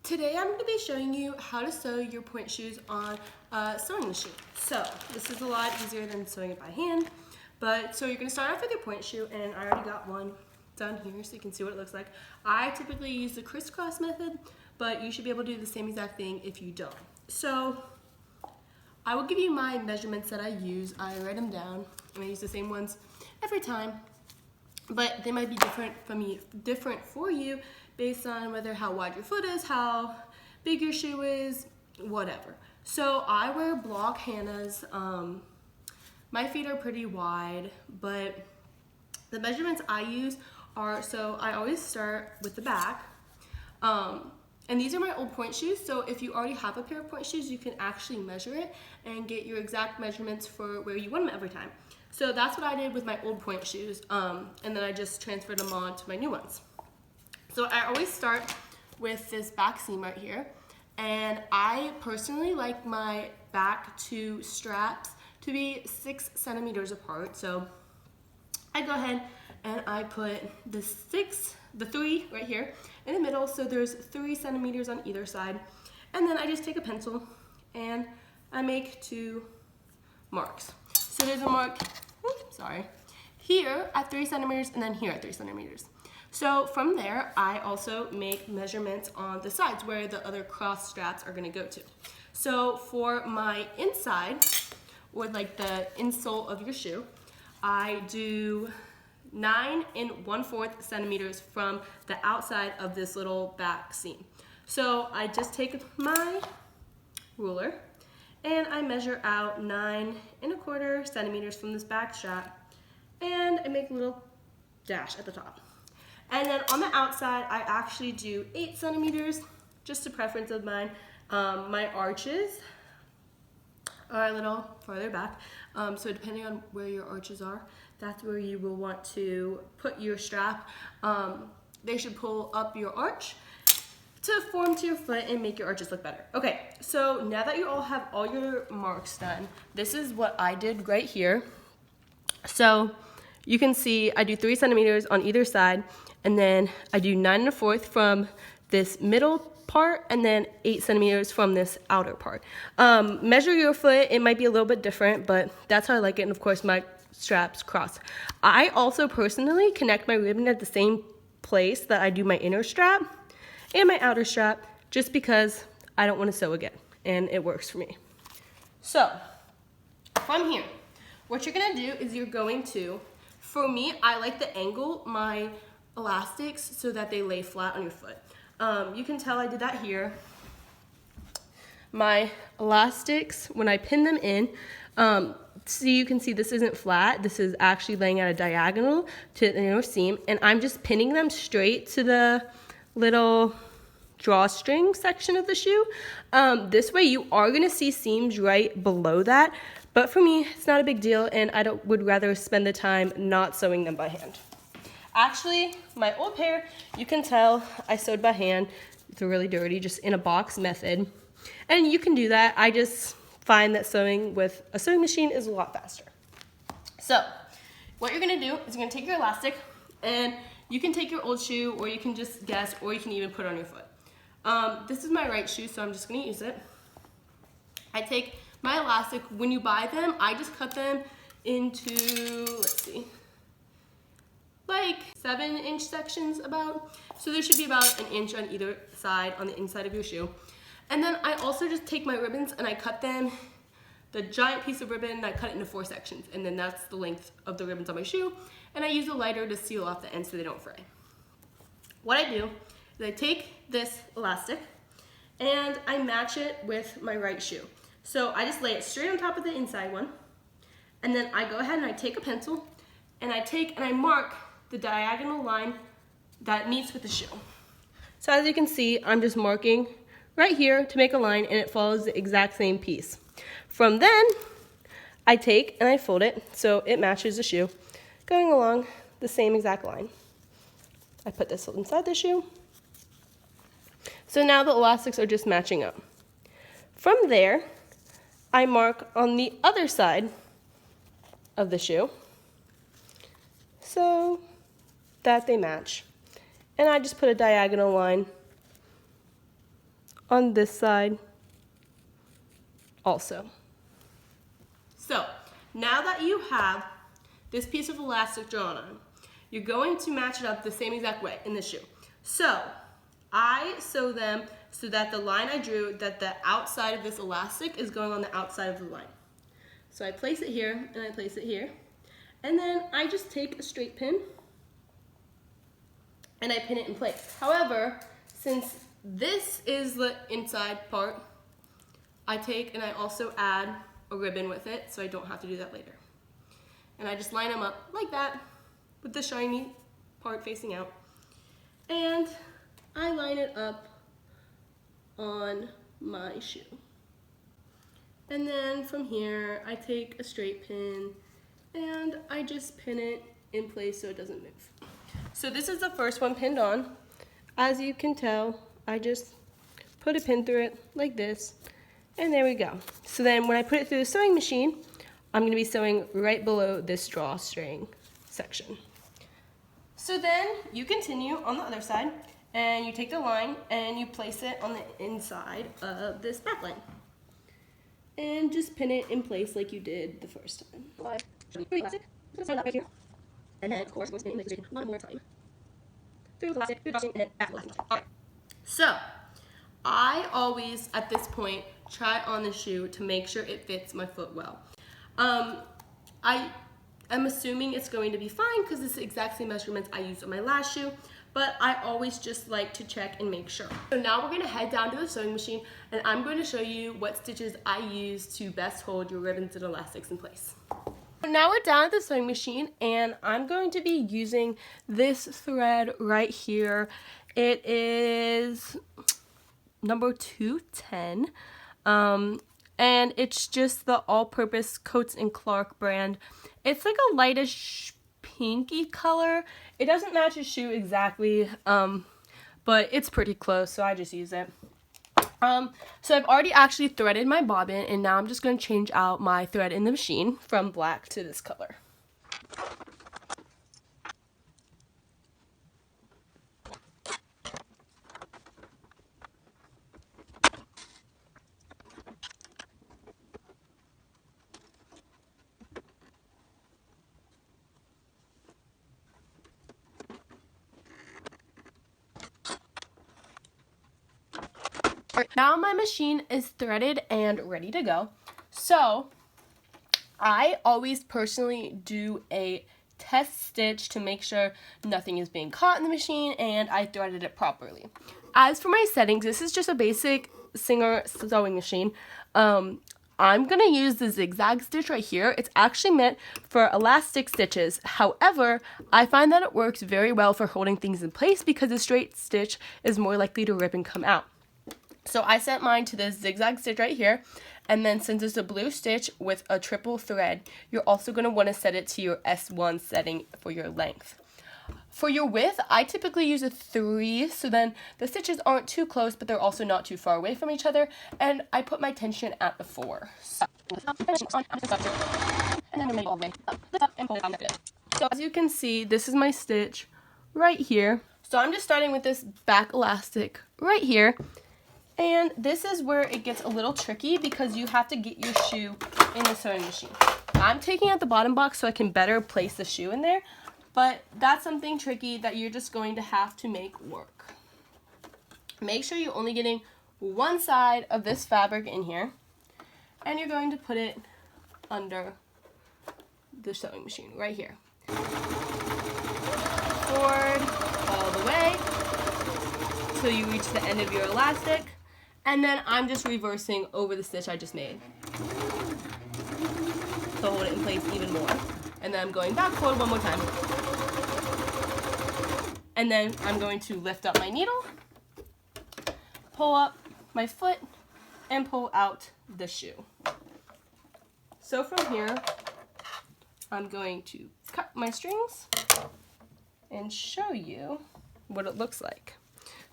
Today I'm going to be showing you how to sew your point shoes on a sewing machine. So this is a lot easier than sewing it by hand. So you're going to start off with your point shoe, and I already got one done here so you can see what it looks like. I typically use the crisscross method, but you should be able to do the same exact thing if you don't. So I will give you my measurements that I use. I write them down and I use the same ones every time, but they might be different for you based on how wide your foot is, how big your shoe is, whatever. So I wear block Hannahs. My feet are pretty wide, but the measurements I use are, so I always start with the back. And these are my old point shoes, so if you already have a pair of point shoes, you can actually measure it and get your exact measurements for where you want them every time. So that's what I did with my old point shoes, and then I just transferred them on to my new ones. So I always start with this back seam right here, and I personally like my back two straps to be 6 centimeters apart. So I go ahead and I put the 3 right here in the middle, so there's 3 centimeters on either side, and then I just take a pencil and I make 2 marks. So there's a mark, here at 3 centimeters and then here at 3 centimeters. So from there, I also make measurements on the sides where the other cross straps are gonna go to. So for my inside, or like the insole of your shoe, I do 9 1/4 centimeters from the outside of this little back seam. So I just take my ruler and I measure out 9 1/4 centimeters from this back strap, and I make a little dash at the top. And then on the outside, I actually do 8 centimeters, just a preference of mine. My arches are a little farther back, so depending on where your arches are, that's where you will want to put your strap. They should pull up your arch to form to your foot and make your arches look better. Okay, so now that you all have all your marks done, this is what I did right here. So you can see I do 3 centimeters on either side, and then I do 9 1/4 from this middle part, and then 8 centimeters from this outer part. Measure your foot, it might be a little bit different, but that's how I like it, and of course my straps cross. I also personally connect my ribbon at the same place that I do my inner strap and my outer strap, just because I don't want to sew again, and it works for me. So from here, what you're gonna do is you're going to, for me, I like to angle my elastics so that they lay flat on your foot. You can tell I did that here. My elastics, when I pin them in, so you can see this isn't flat. This is actually laying at a diagonal to the inner seam, and I'm just pinning them straight to the little drawstring section of the shoe. This way you are gonna see seams right below that, but for me, it's not a big deal, and I would rather spend the time not sewing them by hand. Actually, my old pair, you can tell I sewed by hand. They're really dirty, just in a box method. And you can do that. I just find that sewing with a sewing machine is a lot faster. So what you're gonna do is you're gonna take your elastic, and you can take your old shoe, or you can just guess, or you can even put it on your foot. This is my right shoe, so I'm just gonna use it. I take my elastic. When you buy them, I just cut them into, let's see, like 7-inch sections about. So there should be about 1 inch on either side on the inside of your shoe. And then I also just take my ribbons and I cut them, the giant piece of ribbon, I cut it into 4 sections, and then that's the length of the ribbons on my shoe. And I use a lighter to seal off the ends so they don't fray. What I do is I take this elastic and I match it with my right shoe. So I just lay it straight on top of the inside one, and then I go ahead and I take a pencil and I mark the diagonal line that meets with the shoe. So as you can see, I'm just marking right here to make a line, and it follows the exact same piece. From then, I take and I fold it so it matches the shoe, going along the same exact line. I put this inside the shoe. So now the elastics are just matching up. From there, I mark on the other side of the shoe so that they match. And I just put a diagonal line on this side also. So now that you have this piece of elastic drawn on, you're going to match it up the same exact way in the shoe. So I sew them so that the line I drew, that the outside of this elastic is going on the outside of the line. So I place it here and I place it here. And then I just take a straight pin and I pin it in place. However, since this is the inside part, I take and I also add a ribbon with it so I don't have to do that later. And I just line them up like that with the shiny part facing out. And I line it up on my shoe. And then from here, I take a straight pin and I just pin it in place so it doesn't move. So this is the first one pinned on. As you can tell, I just put a pin through it like this, and there we go. So then when I put it through the sewing machine, I'm gonna be sewing right below this drawstring section. So then you continue on the other side, and you take the line and you place it on the inside of this back line. And just pin it in place like you did the first time. And then, of course, we're spinning like one more time. Through the elastic, through the drawstring, and then back to the elastic. Alright. So, I always, at this point, try on the shoe to make sure it fits my foot well. I am assuming it's going to be fine because it's the exact same measurements I used on my last shoe, but I always just like to check and make sure. So now we're going to head down to the sewing machine and I'm going to show you what stitches I use to best hold your ribbons and elastics in place. So now we're down at the sewing machine and I'm going to be using this thread right here. It is number 210. And it's just the all-purpose Coats & Clark brand. It's like a lightish pinky color. It doesn't match his shoe exactly, but it's pretty close, so I just use it. So I've already actually threaded my bobbin, and now I'm just going to change out my thread in the machine from black to this color. Now my machine is threaded and ready to go. So I always personally do a test stitch to make sure nothing is being caught in the machine and I threaded it properly. As for my settings, this is just a basic Singer sewing machine. I'm gonna use the zigzag stitch right here. It's actually meant for elastic stitches. However, I find that it works very well for holding things in place because a straight stitch is more likely to rip and come out. So I set mine to this zigzag stitch right here, and then since it's a blue stitch with a triple thread, you're also going to want to set it to your S1 setting for your length. For your width, I typically use a 3, so then the stitches aren't too close, but they're also not too far away from each other, and I put my tension at a 4. So as you can see, this is my stitch right here. So I'm just starting with this back elastic right here. And this is where it gets a little tricky because you have to get your shoe in the sewing machine. I'm taking out the bottom box so I can better place the shoe in there, but that's something tricky that you're just going to have to make work. Make sure you're only getting one side of this fabric in here, and you're going to put it under the sewing machine right here. Forward all the way till you reach the end of your elastic. And then I'm just reversing over the stitch I just made to hold it in place even more. And then I'm going back forward one more time. And then I'm going to lift up my needle, pull up my foot, and pull out the shoe. So from here, I'm going to cut my strings and show you what it looks like.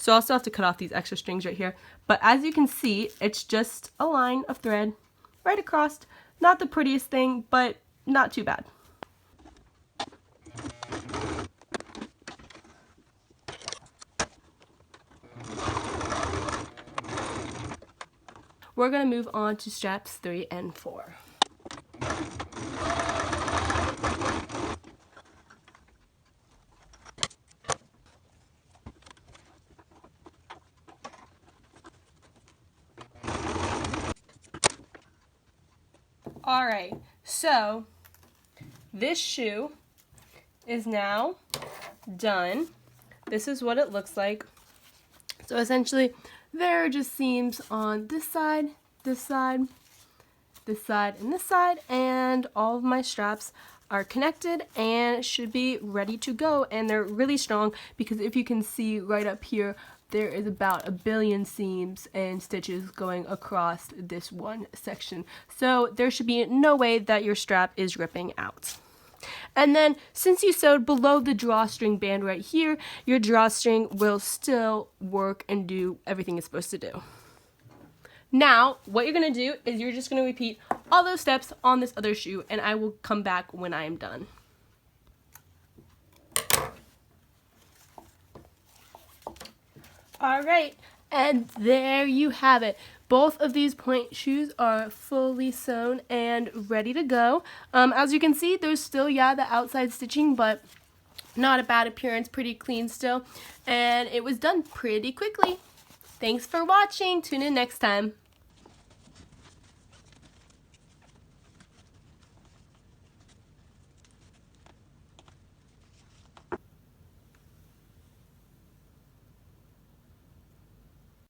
So I'll still have to cut off these extra strings right here. But as you can see, it's just a line of thread right across. Not the prettiest thing, but not too bad. we're gonna move on to straps 3 and 4. All right, so this shoe is now done. This is what it looks like. So essentially, there are just seams on this side, this side, this side, and this side, and all of my straps are connected and should be ready to go. And they're really strong because if you can see right up here, there is about 1 billion seams and stitches going across this one section. So there should be no way that your strap is ripping out. And then since you sewed below the drawstring band right here, your drawstring will still work and do everything it's supposed to do. Now, what you're going to do is you're just going to repeat all those steps on this other shoe, and I will come back when I am done. All right, and there you have it. Both of these point shoes are fully sewn and ready to go. As you can see, there's still, the outside stitching, but not a bad appearance, pretty clean still. And it was done pretty quickly. Thanks for watching. Tune in next time.